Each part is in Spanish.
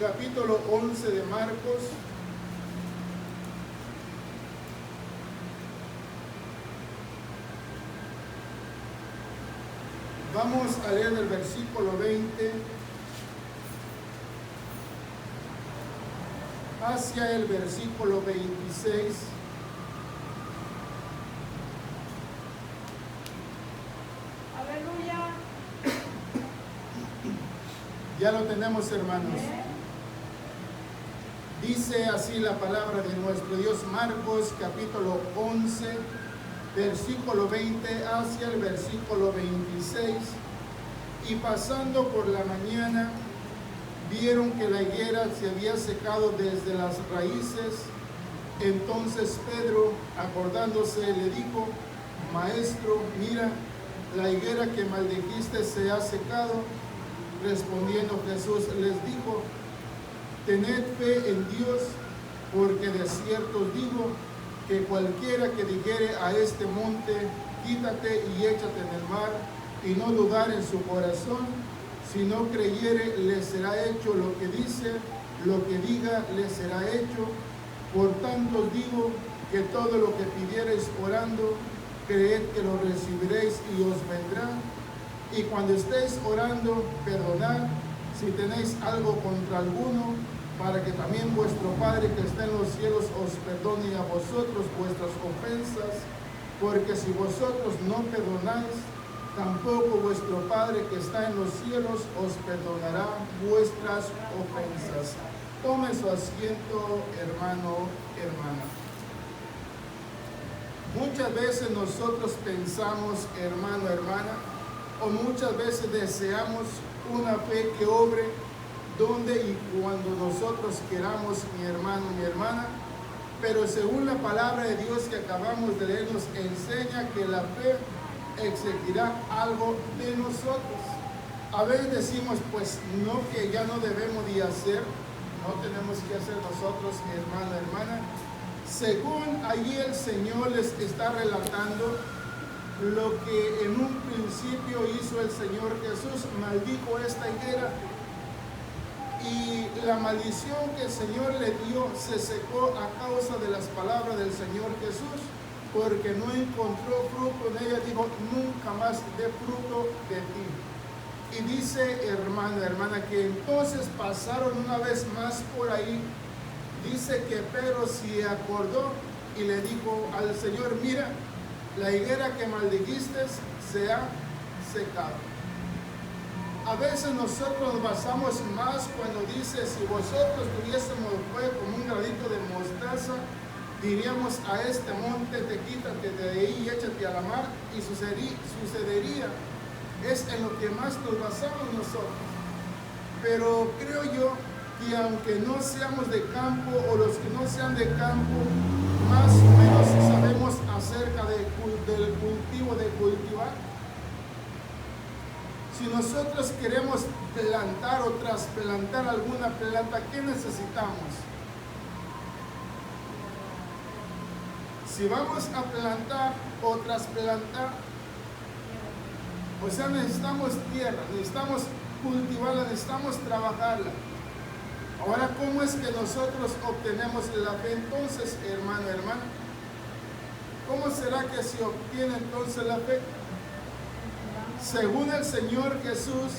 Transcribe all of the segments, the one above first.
capítulo 11 de Marcos. Vamos a leer el versículo 20 hacia el versículo 26. Aleluya. Ya lo tenemos, hermanos. Dice así la palabra de nuestro Dios, Marcos capítulo 11, versículo 20 hacia el versículo 26. Y pasando por la mañana, vieron que la higuera se había secado desde las raíces. Entonces Pedro, acordándose, le dijo: Maestro, mira, la higuera que maldijiste se ha secado. Respondiendo Jesús les dijo: Tened fe en Dios, porque de cierto os digo que cualquiera que dijere a este monte: quítate y échate en el mar, y no dudar en su corazón, si no creyere, le será hecho lo que dice, lo que diga le será hecho. Por tanto os digo que todo lo que pidiereis orando, creed que lo recibiréis y os vendrá. Y cuando estéis orando, perdonad si tenéis algo contra alguno, para que también vuestro Padre que está en los cielos os perdone a vosotros vuestras ofensas, porque si vosotros no perdonáis, tampoco vuestro Padre que está en los cielos os perdonará vuestras ofensas. Tome su asiento, hermano, hermana. Muchas veces nosotros pensamos, hermano, hermana, o muchas veces deseamos una fe que obre donde y cuando nosotros queramos, mi hermano, mi hermana. Pero según la palabra de Dios que acabamos de leer, nos enseña que la fe exigirá algo de nosotros. A veces decimos, pues no, que ya no debemos de hacer, no tenemos que hacer nosotros, hermano, hermana. Según allí el Señor les está relatando lo que en un principio hizo el Señor Jesús, maldijo esta higuera, y la maldición que el Señor le dio se secó a causa de las palabras del Señor Jesús, porque no encontró fruto en ella. Dijo: nunca más dé fruto de ti. Y dice, hermano, hermana, que entonces pasaron una vez más por ahí. Dice que Pedro se acordó y le dijo al Señor: mira, la higuera que maldijiste se ha secado. A veces nosotros nos basamos más cuando dice: si vosotros tuviésemos fe como un granito de mostaza, diríamos a este monte: te quítate de ahí y échate a la mar, y sucedería. Es en lo que más nos basamos nosotros. Pero creo yo que aunque no seamos de campo, o los que no sean de campo, más o menos sabemos acerca del cultivo, de cultivar. Si nosotros queremos plantar o trasplantar alguna planta, ¿qué necesitamos? Si vamos a plantar o trasplantar, o sea, necesitamos tierra, necesitamos cultivarla, necesitamos trabajarla. Ahora, ¿cómo es que nosotros obtenemos la fe entonces, hermano, hermana? ¿Cómo será que se obtiene entonces la fe? Según el Señor Jesús,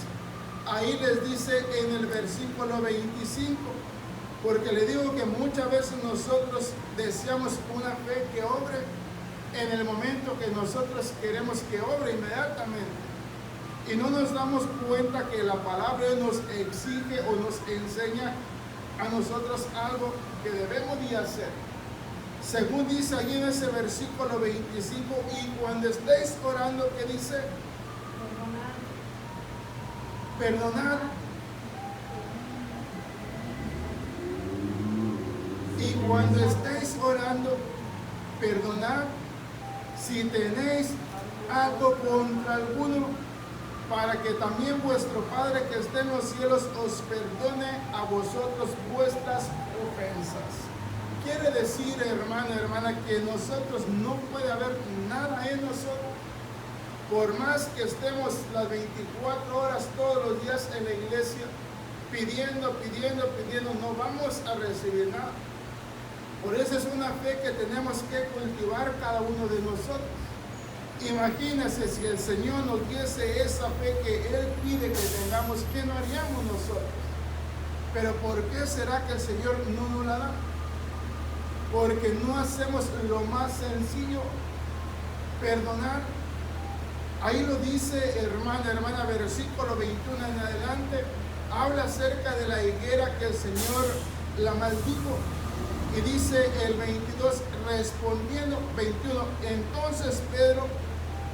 ahí les dice en el versículo 25, porque le digo que muchas veces nosotros deseamos una fe que obre en el momento que nosotros queremos que obre inmediatamente. Y no nos damos cuenta que la palabra nos exige o nos enseña a nosotros algo que debemos de hacer. Según dice allí en ese versículo 25, y cuando estéis orando, ¿qué dice? Perdonad. Y cuando estéis orando, perdonad si tenéis algo contra alguno, para que también vuestro Padre que esté en los cielos os perdone a vosotros vuestras ofensas. Quiere decir, hermano, hermana, que nosotros no puede haber nada en nosotros. Por más que estemos las 24 horas todos los días en la iglesia, pidiendo, no vamos a recibir nada. Por eso es una fe que tenemos que cultivar cada uno de nosotros. Imagínense si el Señor nos diese esa fe que Él pide que tengamos, ¿qué no haríamos nosotros? Pero ¿por qué será que el Señor no nos la da? Porque no hacemos lo más sencillo, perdonar. Ahí lo dice, hermana, versículo 21 en adelante, habla acerca de la higuera que el Señor la maldijo. Y dice el 22, respondiendo, 21, entonces Pedro,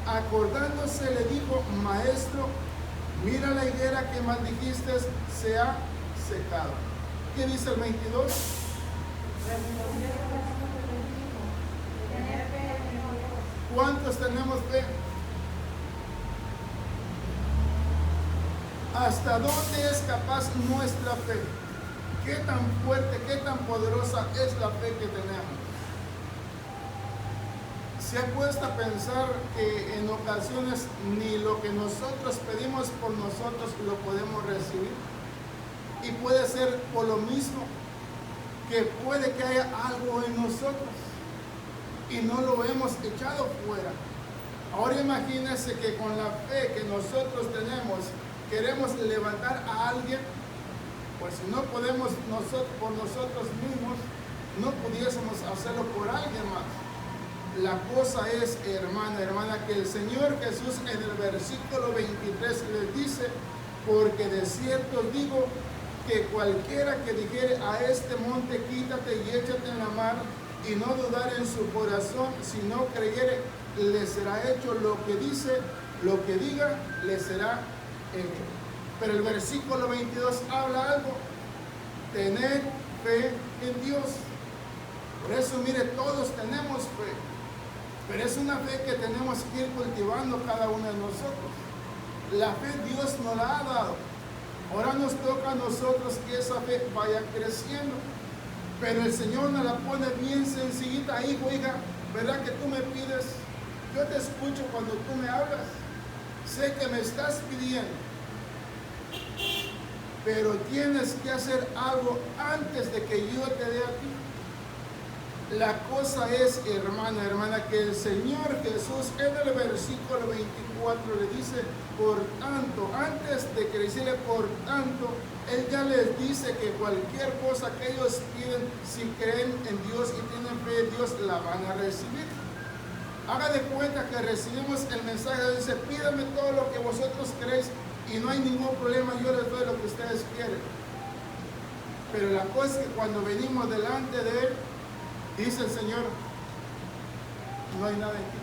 acordándose, le dijo, maestro, mira la higuera que maldijiste se ha secado. ¿Qué dice el 22? ¿Cuántos tenemos fe? ¿Hasta dónde es capaz nuestra fe? ¿Qué tan fuerte, qué tan poderosa es la fe que tenemos? ¿Se ha puesto a pensar que en ocasiones ni lo que nosotros pedimos por nosotros lo podemos recibir? Y puede ser por lo mismo que puede que haya algo en nosotros y no lo hemos echado fuera. Ahora imagínense que con la fe que nosotros tenemos queremos levantar a alguien, pues si no podemos nosotros por nosotros mismos, no pudiésemos hacerlo por alguien más. La cosa es, hermana, que el Señor Jesús en el versículo 23 les dice, porque de cierto digo que cualquiera que dijere a este monte, quítate y échate en la mar, y no dudar en su corazón, si no creyere, le será hecho lo que dice, lo que diga, le será hecho. Pero el versículo 22 habla algo, tener fe en Dios. Por eso, mire, todos tenemos fe, pero es una fe que tenemos que ir cultivando cada uno de nosotros. La fe Dios nos la ha dado. Ahora nos toca a nosotros que esa fe vaya creciendo. Pero el Señor nos la pone bien sencillita, hijo, hija, ¿verdad que tú me pides? Yo te escucho cuando tú me hablas. Sé que me estás pidiendo. Pero tienes que hacer algo antes de que yo te dé a ti. La cosa es, hermana, que el Señor Jesús en el versículo 24 le dice, por tanto, antes de que le decirle por tanto, Él ya les dice que cualquier cosa que ellos piden, si creen en Dios y tienen fe en Dios, la van a recibir. Haga de cuenta que recibimos el mensaje, dice, pídame todo lo que vosotros queréis y no hay ningún problema, yo les doy lo que ustedes quieren. Pero la cosa es que cuando venimos delante de Él, dice el Señor, no hay nada en ti.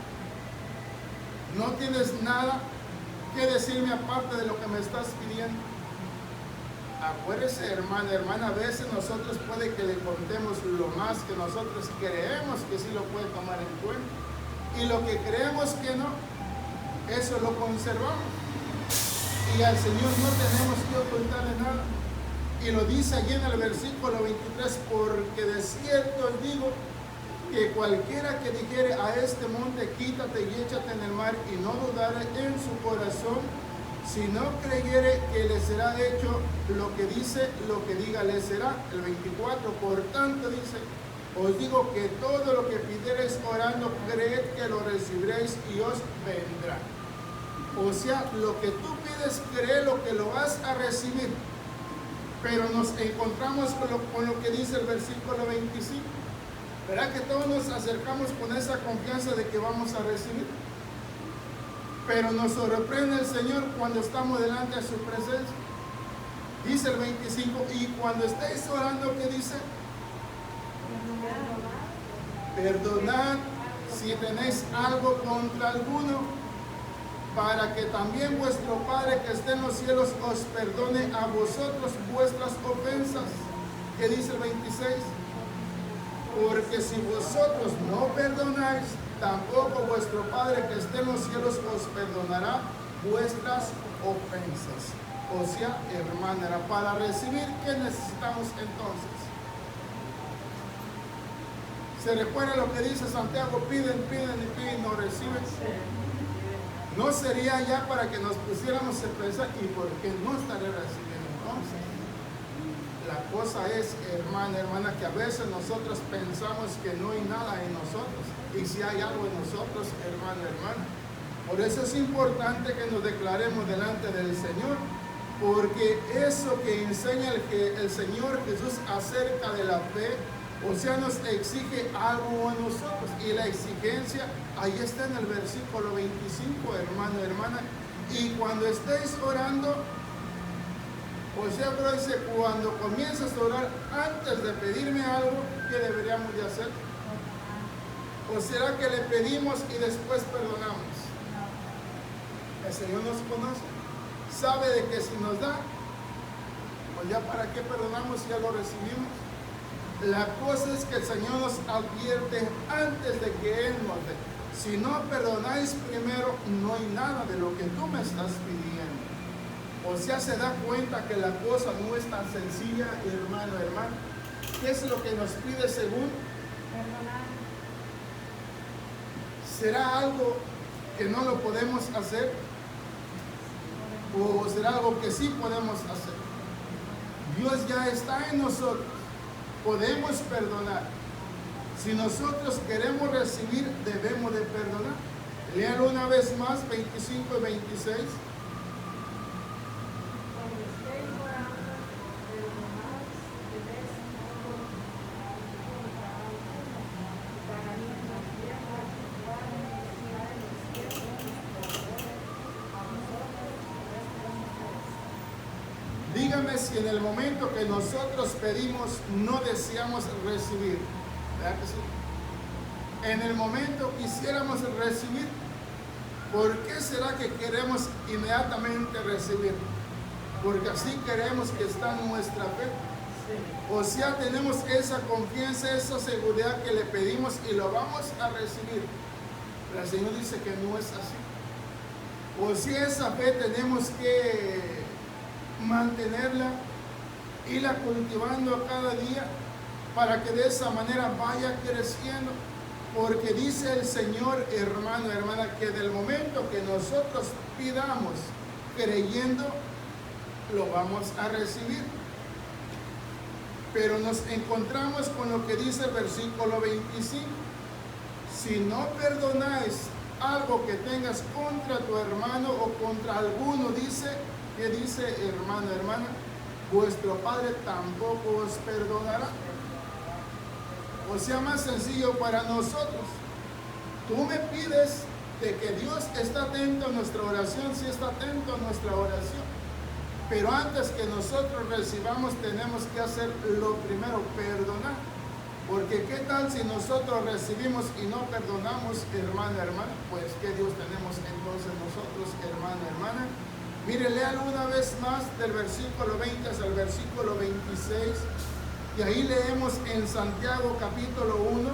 No tienes nada que decirme aparte de lo que me estás pidiendo. Acuérdese, hermana, a veces nosotros puede que le contemos lo más que nosotros creemos que sí lo puede tomar en cuenta. Y lo que creemos que no, eso lo conservamos. Y al Señor no tenemos que ocultarle nada. Y lo dice allí en el versículo 23, porque de cierto os digo que cualquiera que dijere a este monte, quítate y échate en el mar, y no dudare en su corazón, si no creyere que le será hecho lo que dice, lo que diga le será. El 24, por tanto dice, os digo que todo lo que pidiereis orando, creed que lo recibiréis y os vendrá. O sea, lo que tú pides, cree lo que lo vas a recibir. Pero nos encontramos con lo que dice el versículo 25. ¿Verdad que todos nos acercamos con esa confianza de que vamos a recibir? Pero nos sorprende el Señor cuando estamos delante de su presencia. Dice el 25, y cuando estéis orando, ¿qué dice? Perdonad si tenéis algo contra alguno, para que también vuestro Padre que esté en los cielos os perdone a vosotros vuestras ofensas. ¿Qué dice el 26? Porque si vosotros no perdonáis, tampoco vuestro Padre que esté en los cielos os perdonará vuestras ofensas. O sea, hermana, para recibir, ¿qué necesitamos entonces? ¿Se recuerda lo que dice Santiago? Piden y no reciben. No sería ya para que nos pusiéramos a pensar, ¿y por qué no estaré recibiendo entonces? La cosa es, hermana, que a veces nosotros pensamos que no hay nada en nosotros. Y si hay algo en nosotros, hermana. Por eso es importante que nos declaremos delante del Señor. Porque eso que enseña el Señor Jesús acerca de la fe, o sea, nos exige algo a nosotros. Y la exigencia, ahí está en el versículo 25, hermana. Y cuando estéis orando, o sea, pero dice, cuando comienzas a orar, antes de pedirme algo, ¿qué deberíamos de hacer? ¿O será que le pedimos y después perdonamos? El Señor nos conoce, sabe de que si nos da, pues ya para qué perdonamos si ya lo recibimos. La cosa es que el Señor nos advierte antes de que Él nos dé. Si no perdonáis primero, no hay nada de lo que tú me estás pidiendo. O sea, se da cuenta que la cosa no es tan sencilla, hermano. ¿Qué es lo que nos pide según? Perdonar. ¿Será algo que no lo podemos hacer? ¿O será algo que sí podemos hacer? Dios ya está en nosotros. Podemos perdonar. Si nosotros queremos recibir, debemos de perdonar. Léalo una vez más, 25 y 26. Dígame si en el momento que nosotros pedimos no deseamos recibir. ¿Verdad que sí? En el momento quisiéramos recibir, ¿por qué será que queremos inmediatamente recibir? Porque así queremos que está nuestra fe. O sea, tenemos esa confianza, esa seguridad que le pedimos y lo vamos a recibir. Pero el Señor dice que no es así. O sea, esa fe tenemos que mantenerla, irla cultivando cada día para que de esa manera vaya creciendo, porque dice el Señor, hermana, que del momento que nosotros pidamos creyendo, lo vamos a recibir. Pero nos encontramos con lo que dice el versículo 25: si no perdonáis algo que tengas contra tu hermano o contra alguno, dice, ¿qué dice, hermana? Vuestro Padre tampoco os perdonará. O sea, más sencillo para nosotros. Tú me pides de que Dios está atento a nuestra oración, sí está atento a nuestra oración. Pero antes que nosotros recibamos, tenemos que hacer lo primero, perdonar. Porque qué tal si nosotros recibimos y no perdonamos, hermana, pues ¿qué Dios tenemos entonces nosotros, hermana? Mire, léalo una vez más del versículo 20 hasta el versículo 26. Y ahí leemos en Santiago capítulo 1,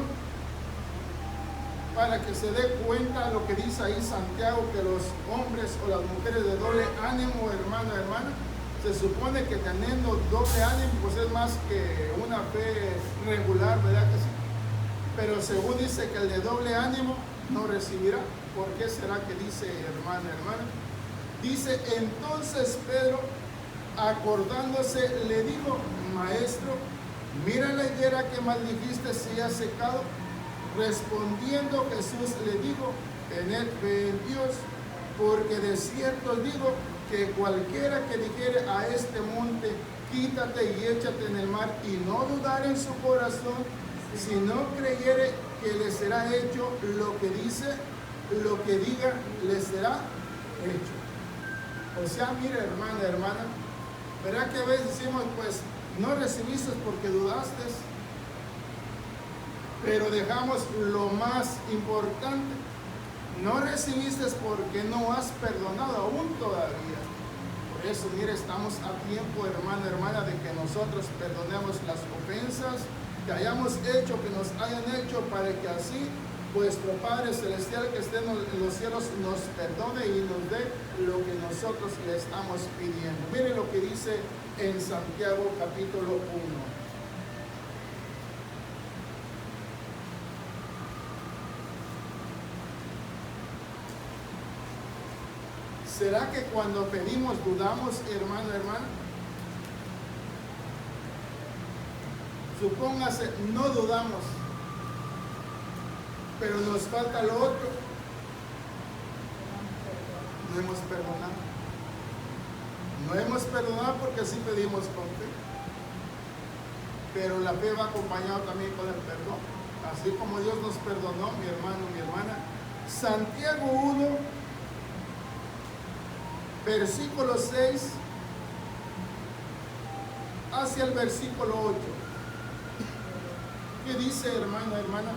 para que se dé cuenta lo que dice ahí Santiago, que los hombres o las mujeres de doble ánimo, hermana, se supone que teniendo doble ánimo, pues es más que una fe regular, ¿verdad que sí? Pero según dice que el de doble ánimo no recibirá. ¿Por qué será que dice, hermana? Dice, entonces Pedro, acordándose, le dijo, maestro, mira la higuera que maldijiste se ha secado. Respondiendo Jesús le dijo, tened fe en Dios, porque de cierto os digo que cualquiera que dijere a este monte, quítate y échate en el mar, y no dudar en su corazón, si no creyere que le será hecho lo que dice, lo que diga, le será hecho. O sea, mire, hermana, ¿verdad que a veces decimos, pues, no recibiste porque dudaste? Pero dejamos lo más importante. No recibiste porque no has perdonado aún todavía. Por eso, mire, estamos a tiempo, hermana, de que nosotros perdonemos las ofensas que hayamos hecho, que nos hayan hecho, para que así vuestro Padre Celestial que esté en los cielos nos perdone y nos dé lo que nosotros le estamos pidiendo. Mire lo que dice en Santiago capítulo 1. ¿Será que cuando pedimos dudamos, hermana? supóngase, no dudamos, pero nos falta lo otro, no hemos perdonado. No hemos perdonado porque sí pedimos con fe, pero la fe va acompañada también con el perdón, así como Dios nos perdonó, mi hermano, mi hermana. Santiago 1, versículo 6 hacia el versículo 8. ¿Qué dice, hermano, hermana?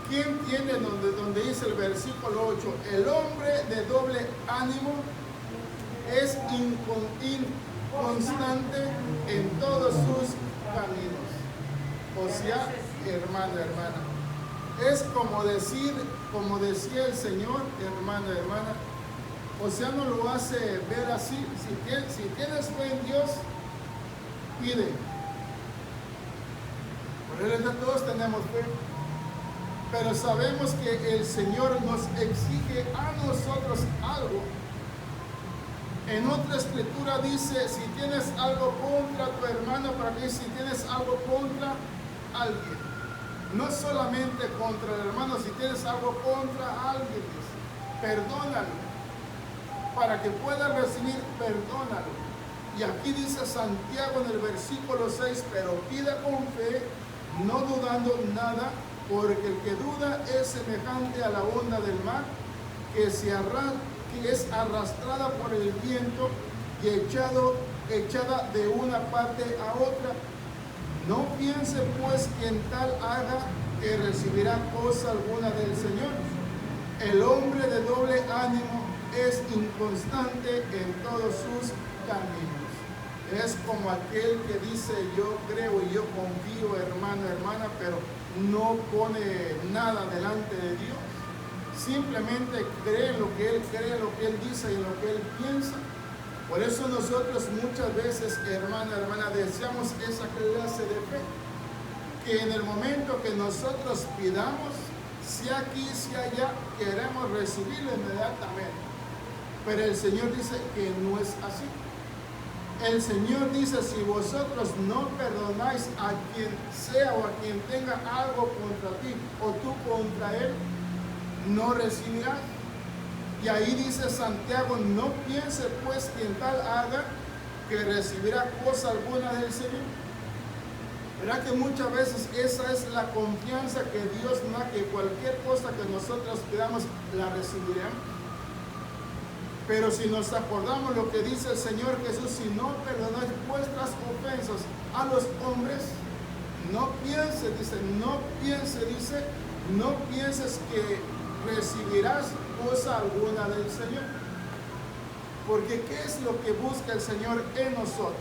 ¿Quién tiene donde dice el versículo 8? El hombre de doble ánimo es inconstante en todos sus caminos. O sea, hermano, hermana, es como decía el Señor, hermano, hermana, o sea, no lo hace ver así. Si tienes fe en Dios, pide. Por eso todos tenemos fe. Pero sabemos que el Señor nos exige a nosotros algo. En otra escritura dice, si tienes algo contra tu hermano, para que si tienes algo contra alguien, no solamente contra el hermano, si tienes algo contra alguien, perdónalo. Para que pueda recibir, perdónalo. Y aquí dice Santiago en el versículo 6, pero pida con fe, no dudando nada, porque el que duda es semejante a la onda del mar, que es arrastrada por el viento y echada de una parte a otra. No piense pues quien tal haga que recibirá cosa alguna del Señor. El hombre de doble ánimo es inconstante en todos sus caminos. Es como aquel que dice, yo creo y yo confío, hermano, hermana, pero no pone nada delante de Dios. Simplemente cree lo que Él cree, lo que Él dice y lo que Él piensa. Por eso nosotros muchas veces, hermano, hermana, deseamos esa clase de fe. Que en el momento que nosotros pidamos, sea aquí, sea allá, queremos recibirlo inmediatamente. Pero el Señor dice que no es así. El Señor dice, si vosotros no perdonáis a quien sea o a quien tenga algo contra ti o tú contra él, no recibirás. Y ahí dice Santiago, no piense pues quien tal haga que recibirá cosa alguna del Señor. ¿Verdad que muchas veces esa es la confianza que Dios nos da, que cualquier cosa que nosotros pidamos la recibiremos? Pero si nos acordamos lo que dice el Señor Jesús, si no perdonáis vuestras ofensas a los hombres, no pienses que recibirás cosa alguna del Señor. Porque ¿qué es lo que busca el Señor en nosotros?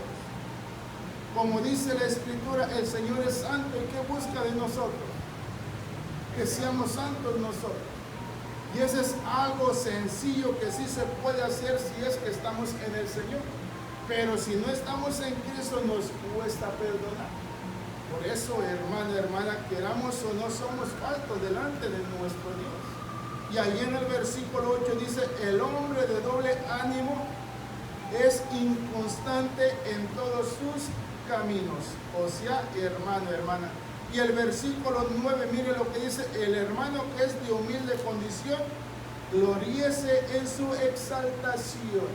Como dice la Escritura, el Señor es santo. ¿Y qué busca de nosotros? Que seamos santos nosotros. Y eso es algo sencillo que sí se puede hacer si es que estamos en el Señor. Pero si no estamos en Cristo, nos cuesta perdonar. Por eso, hermano, hermana, queramos o no, somos faltos delante de nuestro Dios. Y ahí en el versículo 8 dice, el hombre de doble ánimo es inconstante en todos sus caminos. O sea, hermano, hermana. Y el versículo 9, mire lo que dice, el hermano que es de humilde condición, gloríese en su exaltación.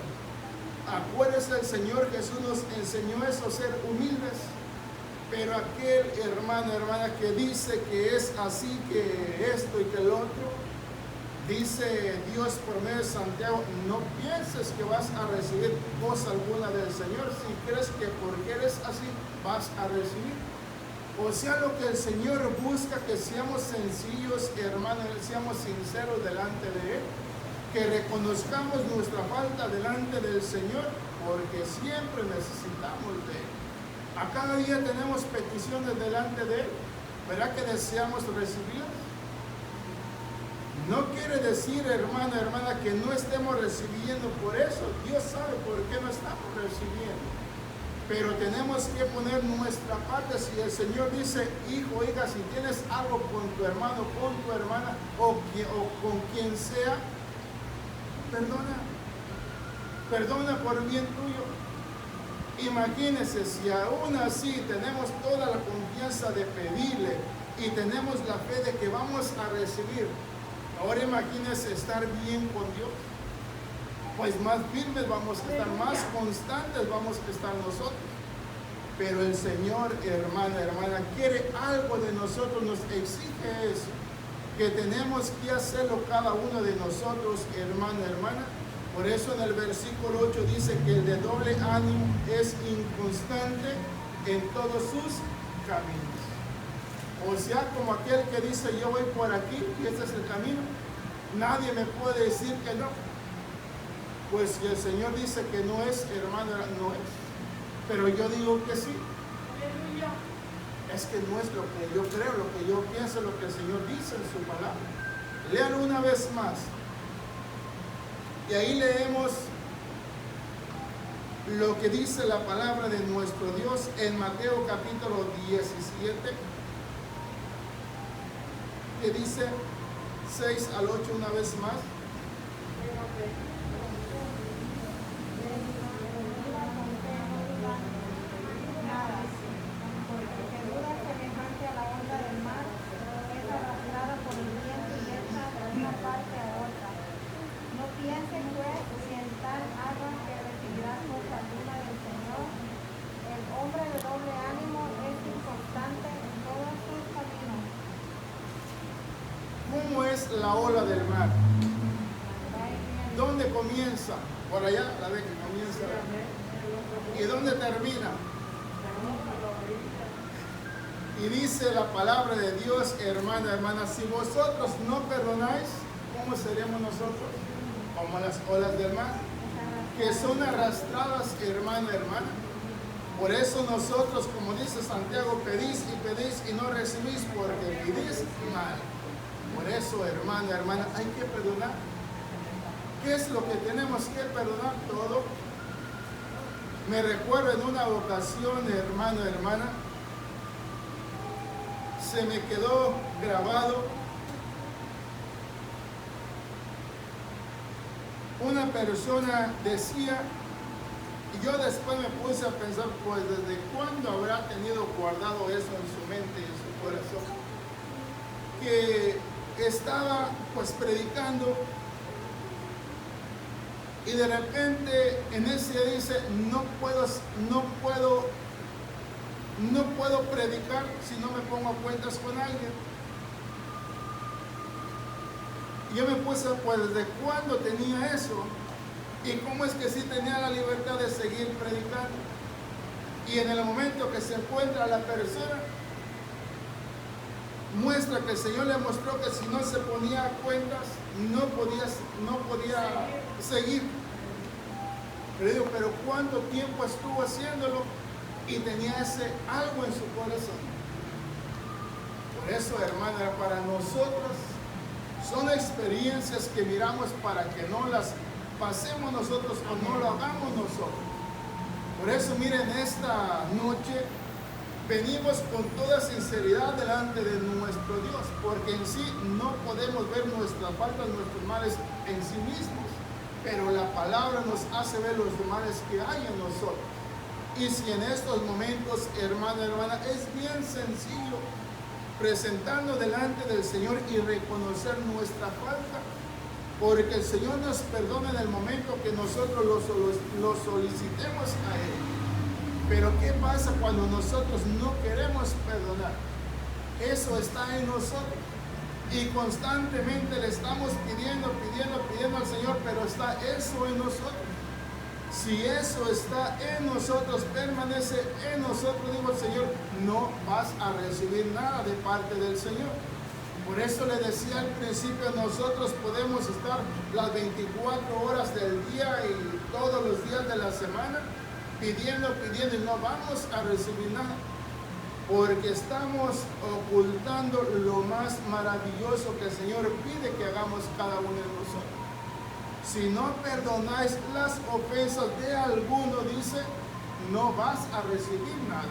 Acuérdese, el Señor Jesús nos enseñó eso, ser humildes. Pero aquel hermano, hermana, que dice que es así, que esto y que el otro, dice Dios por medio de Santiago, no pienses que vas a recibir cosa alguna del Señor si crees que porque eres así vas a recibir. O sea, lo que el Señor busca, que seamos sencillos, hermanos, seamos sinceros delante de Él, que reconozcamos nuestra falta delante del Señor porque siempre necesitamos de Él. A cada día tenemos peticiones delante de Él. ¿Verdad que deseamos recibirlas? No quiere decir, hermano, hermana, que no estemos recibiendo por eso. Dios sabe por qué no estamos recibiendo. Pero tenemos que poner nuestra parte. Si el Señor dice, hijo, hija, si tienes algo con tu hermano, con tu hermana o con quien sea, perdona. Perdona por bien tuyo. Imagínense, si aún así tenemos toda la confianza de pedirle y tenemos la fe de que vamos a recibir, ahora imagínense estar bien con Dios. Pues más firmes vamos a estar, más constantes vamos a estar nosotros. Pero el Señor, hermana, quiere algo de nosotros, nos exige eso, que tenemos que hacerlo cada uno de nosotros, hermana. Por eso en el versículo 8 dice que el de doble ánimo es inconstante en todos sus caminos. O sea, como aquel que dice, yo voy por aquí y este es el camino, nadie me puede decir que no. Pues si el Señor dice que no es, hermano, no es. Pero yo digo que sí. Es que no es lo que yo creo, lo que yo pienso, lo que el Señor dice en su palabra. Léalo una vez más. Y ahí leemos lo que dice la palabra de nuestro Dios en Mateo capítulo 17, que dice 6 al 8 una vez más. ¿Cómo es la ola del mar? ¿Dónde comienza? Por allá, la ve que comienza. ¿Y dónde termina? Y dice la palabra de Dios, hermana, si vosotros no perdonáis, ¿cómo seremos nosotros? Como las olas del mar, que son arrastradas, hermana. Por eso nosotros, como dice Santiago, pedís y no recibís, porque pedís mal. Por eso, hermana, hay que perdonar. ¿Qué es lo que tenemos que perdonar? Todo. Me recuerdo en una ocasión, hermana, se me quedó grabado una persona decía, y yo después me puse a pensar, pues desde cuándo habrá tenido guardado eso en su mente y en su corazón, que estaba pues predicando y de repente en ese día dice, no puedo predicar si no me pongo a cuentas con alguien. Y yo me puse, pues desde cuándo tenía eso y cómo es que sí tenía la libertad de seguir predicando. Y en el momento que se encuentra la persona, muestra que el Señor le mostró que si no se ponía a cuentas, no podía seguir. Le digo, pero ¿cuánto tiempo estuvo haciéndolo? Y tenía ese algo en su corazón. Por eso, hermana, para nosotros son experiencias que miramos para que no las pasemos nosotros o no lo hagamos nosotros. Por eso, miren, esta noche venimos con toda sinceridad delante de nuestro Dios, porque en sí no podemos ver nuestras faltas, nuestros males en sí mismos, pero la palabra nos hace ver los males que hay en nosotros. Y si en estos momentos, hermana, es bien sencillo presentando delante del Señor y reconocer nuestra falta, porque el Señor nos perdona en el momento que nosotros lo solicitemos a Él. Pero ¿qué pasa cuando nosotros no queremos perdonar? Eso está en nosotros. Y constantemente le estamos pidiendo al Señor, pero está eso en nosotros. Si eso está en nosotros, permanece en nosotros, digo el Señor, no vas a recibir nada de parte del Señor. Por eso le decía al principio, nosotros podemos estar las 24 horas del día y todos los días de la semana pidiendo y no vamos a recibir nada. Porque estamos ocultando lo más maravilloso que el Señor pide que hagamos cada uno de nosotros. Si no perdonáis las ofensas de alguno, dice, no vas a recibir nada.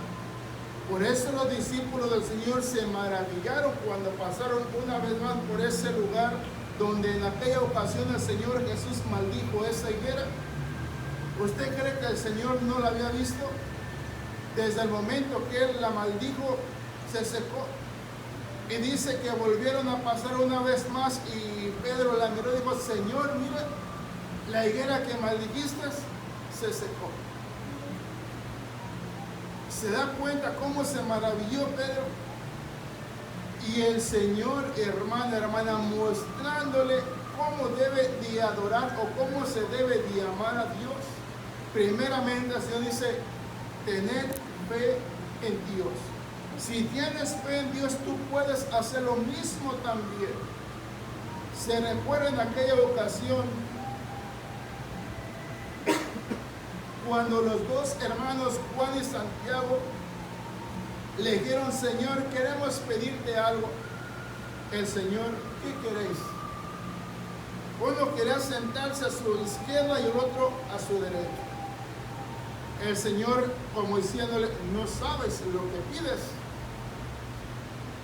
Por eso los discípulos del Señor se maravillaron cuando pasaron una vez más por ese lugar donde en aquella ocasión el Señor Jesús maldijo esa higuera. ¿Usted cree que el Señor no la había visto? Desde el momento que Él la maldijo, se secó. Y dice que volvieron a pasar una vez más y Pedro la miró y dijo, Señor, mira, la higuera que maldijiste se secó. ¿Se da cuenta cómo se maravilló Pedro? Y el Señor, hermana, mostrándole cómo debe de adorar o cómo se debe de amar a Dios. Primeramente, el Señor dice, tener fe en Dios. Si tienes fe en Dios, tú puedes hacer lo mismo también. Se recuerda en aquella ocasión cuando los dos hermanos Juan y Santiago le dijeron, Señor, queremos pedirte algo. El Señor, ¿qué queréis? Uno quería sentarse a su izquierda y el otro a su derecha. El Señor, como diciéndole, no sabes lo que pides.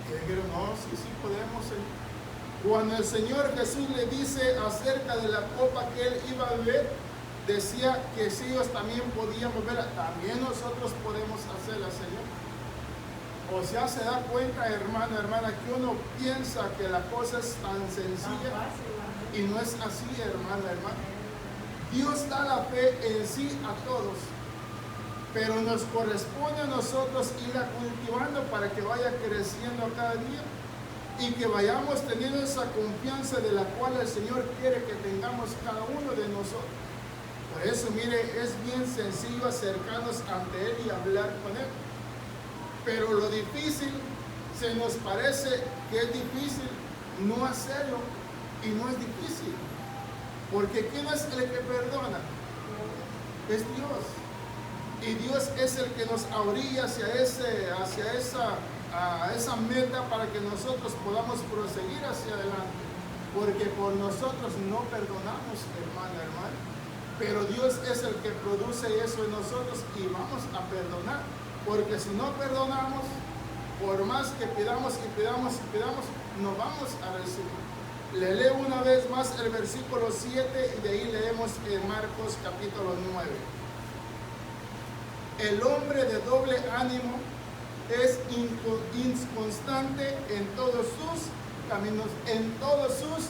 Y le dijeron, no, sí podemos, Señor. Cuando el Señor Jesús le dice acerca de la copa que Él iba a beber, decía que si ellos también podían beberla, también nosotros podemos hacerla, Señor. O sea, se da cuenta, hermana, que uno piensa que la cosa es tan sencilla y no es así, hermana. Dios da la fe en sí a todos, pero nos corresponde a nosotros irla cultivando para que vaya creciendo cada día y que vayamos teniendo esa confianza de la cual el Señor quiere que tengamos cada uno de nosotros. Por eso, mire, es bien sencillo acercarnos ante Él y hablar con Él. Pero lo difícil, se nos parece que es difícil no hacerlo, y no es difícil. Porque ¿quién es el que perdona? Es Dios. Y Dios es el que nos orilla hacia esa meta para que nosotros podamos proseguir hacia adelante. Porque por nosotros no perdonamos, hermana. Pero Dios es el que produce eso en nosotros y vamos a perdonar. Porque si no perdonamos, por más que pidamos, no vamos a recibir. Le leo una vez más el versículo 7 y de ahí leemos en Marcos capítulo 9. El hombre de doble ánimo es inconstante en todos sus caminos, en todos sus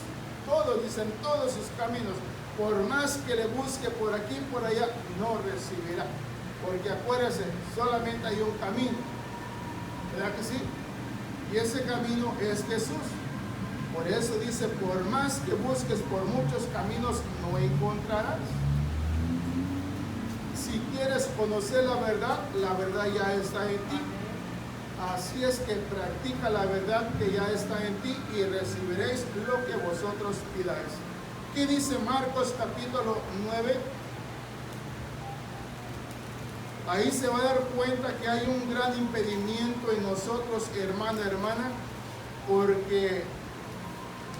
caminos. Por más que le busque por aquí y por allá, no recibirá. Porque acuérdense, solamente hay un camino. ¿Verdad que sí? Y ese camino es Jesús. Por eso dice, por más que busques por muchos caminos, no encontrarás. Si quieres conocer la verdad ya está en ti. Así es que practica la verdad que ya está en ti y recibiréis lo que vosotros pidáis. ¿Qué dice Marcos capítulo 9? Ahí se va a dar cuenta que hay un gran impedimento en nosotros, hermana, porque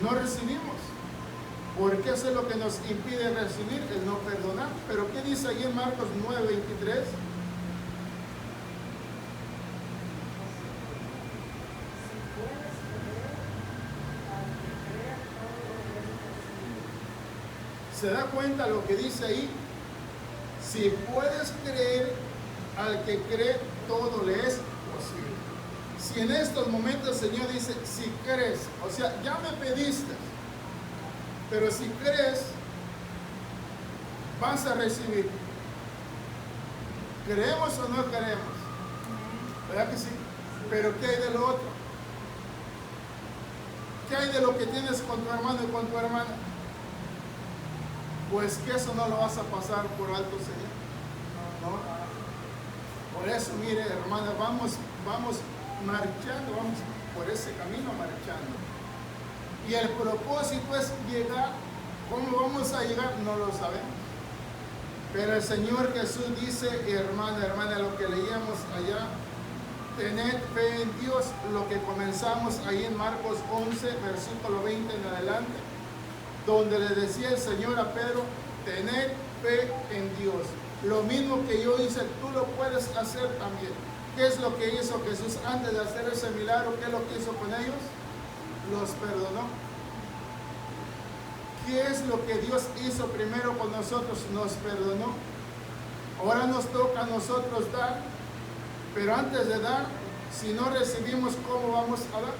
no recibimos. Porque eso es lo que nos impide recibir, el no perdonar. Pero ¿qué dice ahí en Marcos 9:23? ¿Se da cuenta lo que dice ahí? Si puedes creer, al que cree, todo le es posible. Si en estos momentos el Señor dice, si crees, o sea, ya me pediste, pero si crees, vas a recibir. ¿Creemos o no creemos? ¿Verdad que sí? Pero ¿qué hay de lo otro? ¿Qué hay de lo que tienes con tu hermano y con tu hermana? Pues que eso no lo vas a pasar por alto, Señor. No. Por eso, mire, hermana, vamos marchando, vamos por ese camino marchando. Y el propósito es llegar. ¿Cómo vamos a llegar? No lo sabemos. Pero el Señor Jesús dice, hermana, lo que leíamos allá, tened fe en Dios, lo que comenzamos ahí en Marcos 11, versículo 20 en adelante, donde le decía el Señor a Pedro, tened fe en Dios. Lo mismo que yo hice, tú lo puedes hacer también. ¿Qué es lo que hizo Jesús antes de hacer ese milagro? ¿Qué es lo que hizo con ellos? Los perdonó. ¿Qué es lo que Dios hizo primero con nosotros? Nos perdonó. Ahora nos toca a nosotros dar. Pero antes de dar, si no recibimos, ¿cómo vamos a dar?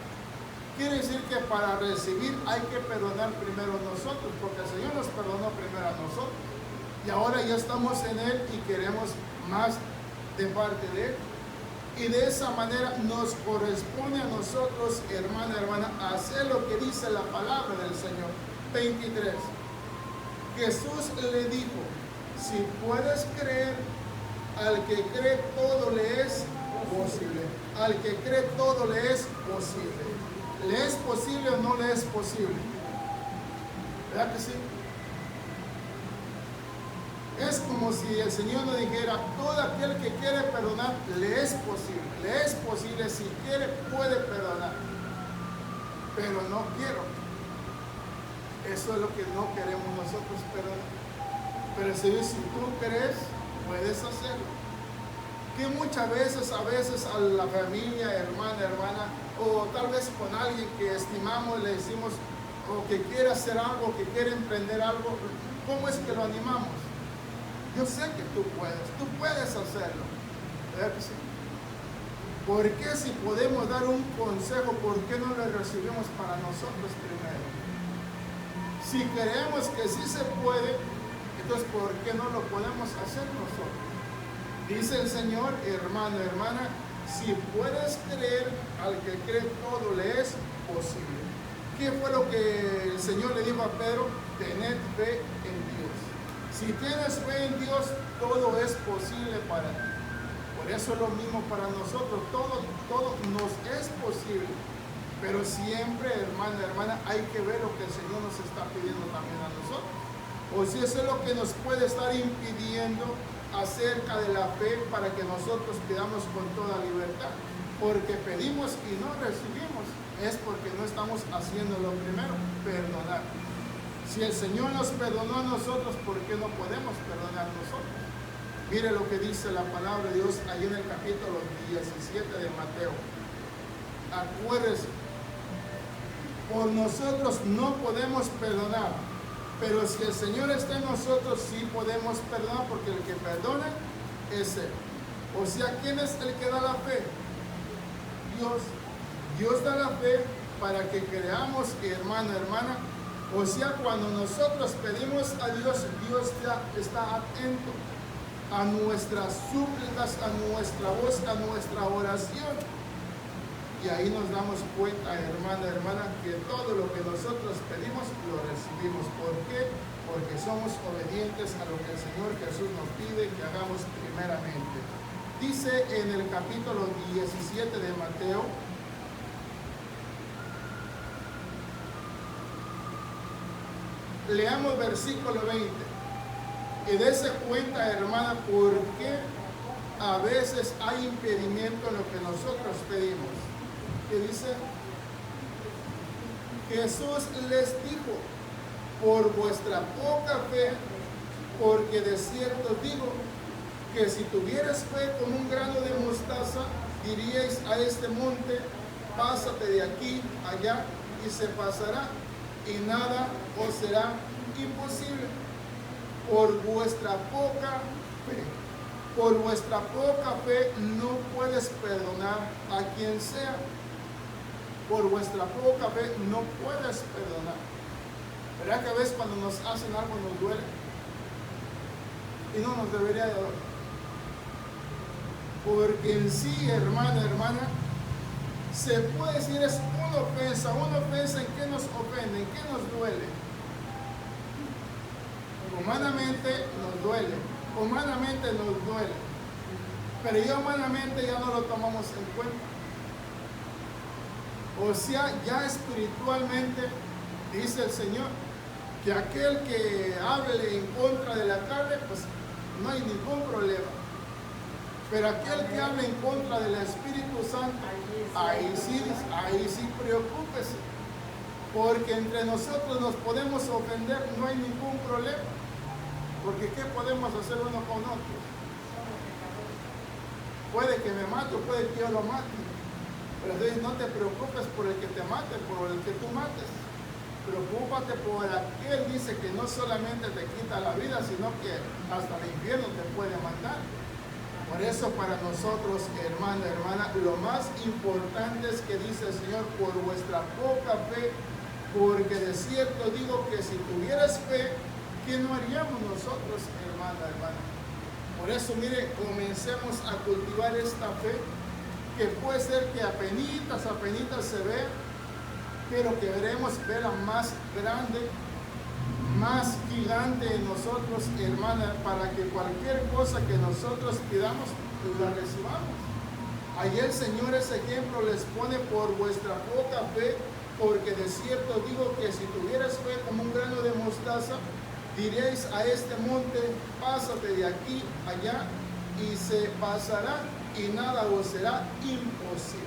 Quiere decir que para recibir hay que perdonar primero nosotros, porque el Señor nos perdonó primero a nosotros. Y ahora ya estamos en Él y queremos más de parte de Él. Y de esa manera nos corresponde a nosotros, hermana, hacer lo que dice la palabra del Señor. 23. Jesús le dijo, si puedes creer, al que cree todo le es posible. Al que cree todo le es posible. ¿Le es posible o no le es posible? ¿Verdad que sí? Es como si el Señor nos dijera, todo aquel que quiere perdonar, le es posible, si quiere puede perdonar, pero no quiero. Eso es lo que no queremos nosotros perdonar. Pero el Señor, si tú crees, puedes hacerlo. Que muchas veces, a la familia, hermana, o tal vez con alguien que estimamos, le decimos, o que quiere hacer algo, que quiere emprender algo, ¿cómo es que lo animamos? Yo sé que tú puedes hacerlo. ¿Verdad que sí? ¿Por qué si podemos dar un consejo, por qué no lo recibimos para nosotros primero? Si creemos que sí se puede, entonces ¿por qué no lo podemos hacer nosotros? Dice el Señor, hermana, si puedes creer, al que cree todo le es posible. ¿Qué fue lo que el Señor le dijo a Pedro? Tened fe en Dios. Si tienes fe en Dios, todo es posible para ti. Por eso es lo mismo para nosotros, todo nos es posible. Pero siempre, hermana, hay que ver lo que el Señor nos está pidiendo también a nosotros. O si eso es lo que nos puede estar impidiendo acerca de la fe para que nosotros pidamos con toda libertad. Porque pedimos y no recibimos. Es porque no estamos haciendo lo primero, perdonar. Si el Señor nos perdonó a nosotros, ¿por qué no podemos perdonar nosotros? Mire lo que dice la palabra de Dios ahí en el capítulo 17 de Mateo. Acuérdese, por nosotros no podemos perdonar, pero si el Señor está en nosotros, sí podemos perdonar, porque el que perdona es Él. O sea, ¿quién es el que da la fe? Dios. Dios da la fe para que creamos, hermana. O sea, cuando nosotros pedimos a Dios, Dios ya está atento a nuestras súplicas, a nuestra voz, a nuestra oración. Y ahí nos damos cuenta, hermana, que todo lo que nosotros pedimos, lo recibimos. ¿Por qué? Porque somos obedientes a lo que el Señor Jesús nos pide que hagamos primeramente. Dice en el capítulo 17 de Mateo, leamos versículo 20 y dése cuenta, hermana, por qué a veces hay impedimento en lo que nosotros pedimos. Que dice, Jesús les dijo, por vuestra poca fe, porque de cierto digo, que si tuvieras fe como un grano de mostaza, diríais a este monte, pásate de aquí allá, y se pasará, y nada os será imposible. Por vuestra poca fe. Por vuestra poca fe no puedes perdonar a quien sea. Por vuestra poca fe no puedes perdonar. ¿Verdad que a veces cuando nos hacen algo nos duele? Y no nos debería de doler. Porque en sí, hermana, se puede decir es una ofensa en qué nos ofende, en qué nos duele. Humanamente nos duele, pero ya humanamente ya no lo tomamos en cuenta. O sea, ya espiritualmente Dice el Señor que aquel que hable en contra de la carne, pues no hay ningún problema. Pero aquel que hable en contra del Espíritu Santo, ahí sí preocúpese. Porque entre nosotros nos podemos ofender, no hay ningún problema. Porque ¿qué podemos hacer uno con otro? Puede que me mate o puede que yo lo mate. Pero entonces no te preocupes por el que te mate, por el que tú mates. Preocúpate por aquel, dice, que no solamente te quita la vida, sino que hasta el infierno te puede mandar. Por eso para nosotros, hermana, lo más importante es que dice el Señor, por vuestra poca fe, porque de cierto digo que si tuvieras fe, ¿qué no haríamos nosotros, hermana? Por eso, mire, comencemos a cultivar esta fe, que puede ser que apenitas se vea, pero que veremos verla más grande, más gigante en nosotros, hermana, para que cualquier cosa que nosotros pidamos, la recibamos. Ahí el Señor ese ejemplo les pone por vuestra poca fe, porque de cierto digo que si tuvieras fe como un grano de mostaza, diréis a este monte, pásate de aquí allá, y se pasará, y nada os será imposible.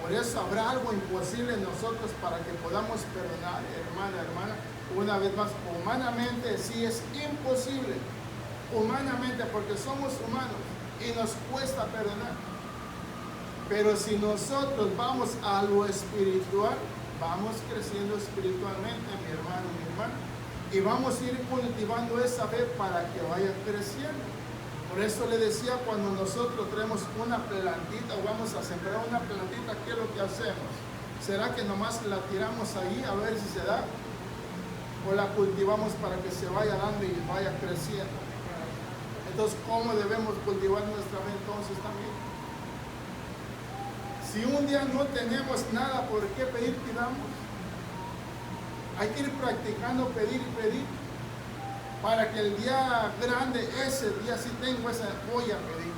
Por eso habrá algo imposible en nosotros para que podamos perdonar, hermana. Una vez más, humanamente sí es imposible, humanamente, porque somos humanos y nos cuesta perdonar. Pero si nosotros vamos a lo espiritual, vamos creciendo espiritualmente, mi hermano, y vamos a ir cultivando esa fe para que vaya creciendo. Por eso le decía, cuando nosotros traemos una plantita o vamos a sembrar una plantita, ¿qué es lo que hacemos? ¿Será que nomás la tiramos ahí a ver si se da? ¿O la cultivamos para que se vaya dando y vaya creciendo? Entonces, ¿cómo debemos cultivar nuestra fe entonces también? Si un día no tenemos nada por qué pedir, pidamos. Hay que ir practicando pedir y pedir, para que el día grande, ese día sí tengo esa, voy a pedir.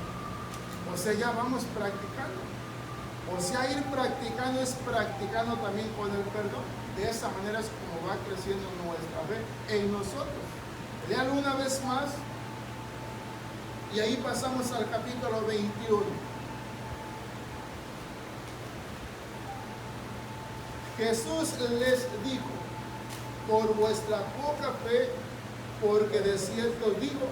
O sea, ya vamos practicando. O sea, ir practicando es practicando también con el perdón. De esa manera es como va creciendo nuestra fe en nosotros. Léalo una vez más. Y ahí pasamos al capítulo 21. Jesús les dijo, por vuestra poca fe, porque de cierto digo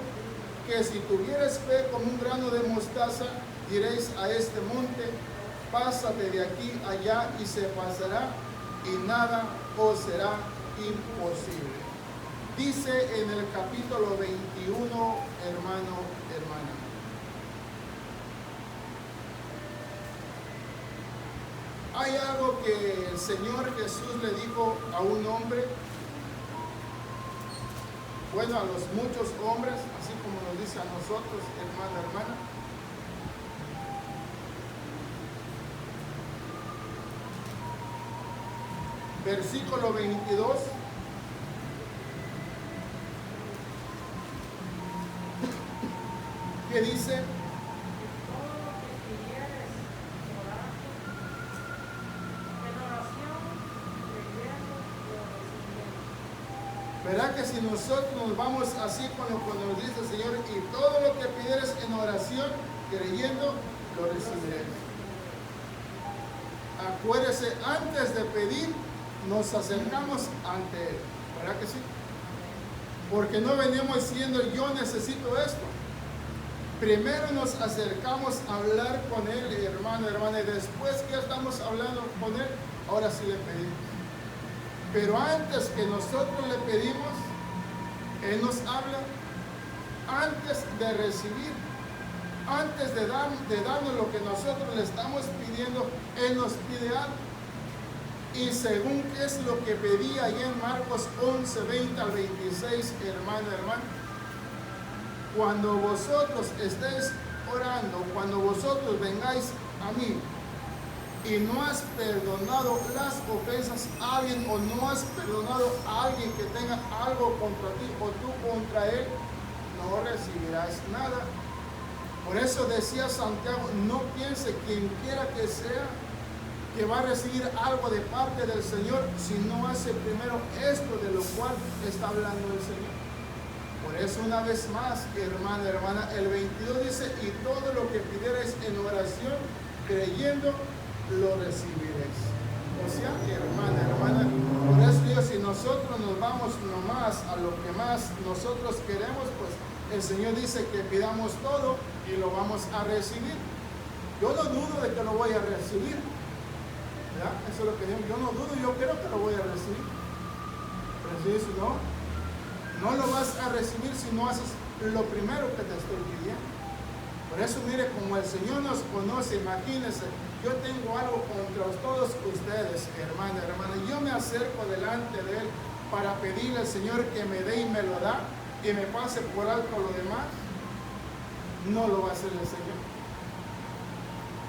que si tuvierais fe como un grano de mostaza, diréis a este monte, pásate de aquí allá, y se pasará, y nada os será imposible. Dice en el capítulo 21, hermana. Hay algo que el Señor Jesús le dijo a un hombre, bueno, a los muchos hombres, así como nos dice a nosotros, hermana. Versículo 22. ¿Qué dice? ¿Verdad que si nosotros nos vamos así con lo que nos dice el Señor, y todo lo que pidieres en oración, creyendo, lo recibiremos? Acuérdese, antes de pedir, nos acercamos ante Él. ¿Verdad que sí? Porque no venimos diciendo, yo necesito esto. Primero nos acercamos a hablar con Él, hermana, y después que estamos hablando con Él, ahora sí le pedimos. Pero antes que nosotros le pedimos, Él nos habla, antes de recibir, antes de darnos lo que nosotros le estamos pidiendo, Él nos pide algo. Y según qué es lo que pedía ahí en Marcos 11, 20 al 26, hermano, cuando vosotros estéis orando, cuando vosotros vengáis a mí, y no has perdonado las ofensas a alguien, o no has perdonado a alguien que tenga algo contra ti o tú contra él, no recibirás nada. Por eso decía Santiago, no piense quien quiera que sea que va a recibir algo de parte del Señor si no hace primero esto de lo cual está hablando el Señor. Por eso una vez más, hermano, hermana, el 22 dice, y todo lo que pidierais en oración, creyendo, lo recibiréis. O sea, hermana, hermana, por eso digo, si nosotros nos vamos nomás a lo que más nosotros queremos, pues el Señor dice que pidamos todo y lo vamos a recibir. Yo no dudo de que lo voy a recibir, ¿verdad? Eso es lo que digo, yo no dudo, yo creo que lo voy a recibir. Pero si no, no lo vas a recibir si no haces lo primero que te estoy pidiendo. Por eso mire, como el Señor nos conoce, imagínense, yo tengo algo contra todos ustedes, hermana, hermana. Yo me acerco delante de Él para pedirle al Señor que me dé y me lo da, y me pase por alto lo demás. No lo va a hacer el Señor.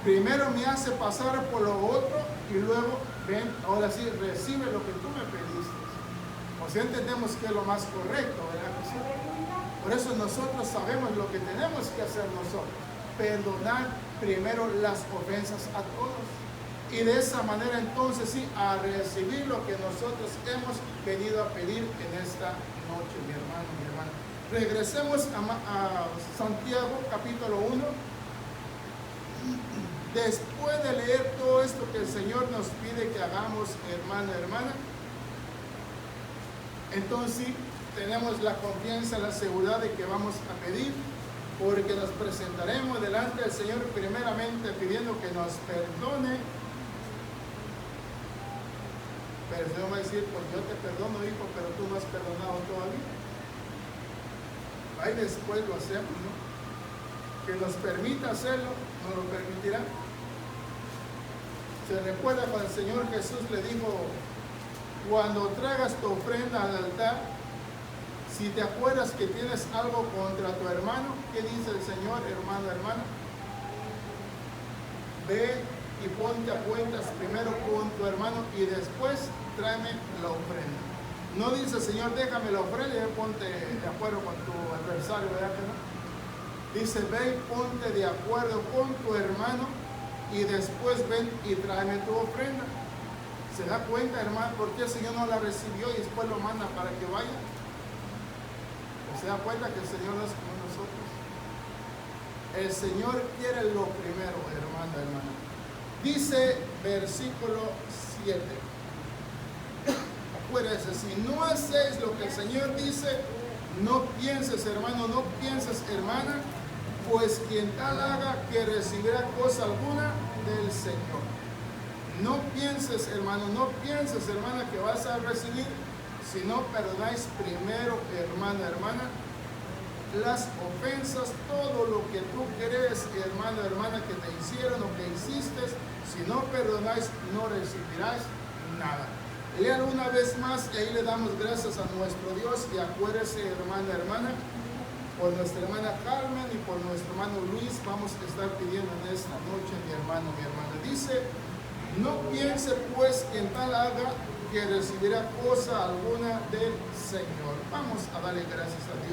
Primero me hace pasar por lo otro y luego, ven, ahora sí, recibe lo que tú me pediste. O sea, entendemos que es lo más correcto, ¿verdad? Por eso nosotros sabemos lo que tenemos que hacer nosotros. Perdonar primero las ofensas a todos. Y de esa manera entonces sí, a recibir lo que nosotros hemos venido a pedir en esta noche, mi hermano, mi hermana. Regresemos a Santiago capítulo 1. Después de leer todo esto que el Señor nos pide que hagamos, hermano, hermana, entonces sí, tenemos la confianza, la seguridad de que vamos a pedir, porque nos presentaremos delante del Señor primeramente pidiendo que nos perdone. Pero el Señor va a decir, pues yo te perdono, hijo, pero tú no has perdonado todavía. Ahí después lo hacemos, ¿no? Que nos permita hacerlo, nos lo permitirá. Se recuerda cuando el Señor Jesús le dijo, cuando traigas tu ofrenda al altar, si te acuerdas que tienes algo contra tu hermano, ¿qué dice el Señor, hermano, hermana? Ve y ponte a cuentas primero con tu hermano y después tráeme la ofrenda. No dice el Señor, déjame la ofrenda y ponte de acuerdo con tu adversario, ¿verdad que no? Dice, ve y ponte de acuerdo con tu hermano y después ven y tráeme tu ofrenda. ¿Se da cuenta, hermano, por qué el Señor no la recibió y después lo manda para que vaya? ¿O se da cuenta que el Señor no es como nosotros? El Señor quiere lo primero, hermano, hermana. Dice versículo 7. Acuérdense, si no hacéis lo que el Señor dice, no pienses, hermano, no pienses, hermana, pues quien tal haga que recibirá cosa alguna del Señor. No pienses, hermano, no pienses, hermana, que vas a recibir, si no perdonáis primero, hermana, hermana, las ofensas, todo lo que tú crees, hermano, hermana, que te hicieron o que hiciste, si no perdonáis, no recibirás nada. Lean una vez más y ahí le damos gracias a nuestro Dios. Y acuérdese, hermana, hermana, por nuestra hermana Carmen y por nuestro hermano Luis, vamos a estar pidiendo en esta noche, mi hermano, mi hermana. Dice, no piense pues que en tal haga que recibirá cosa alguna del Señor. Vamos a darle gracias a Dios.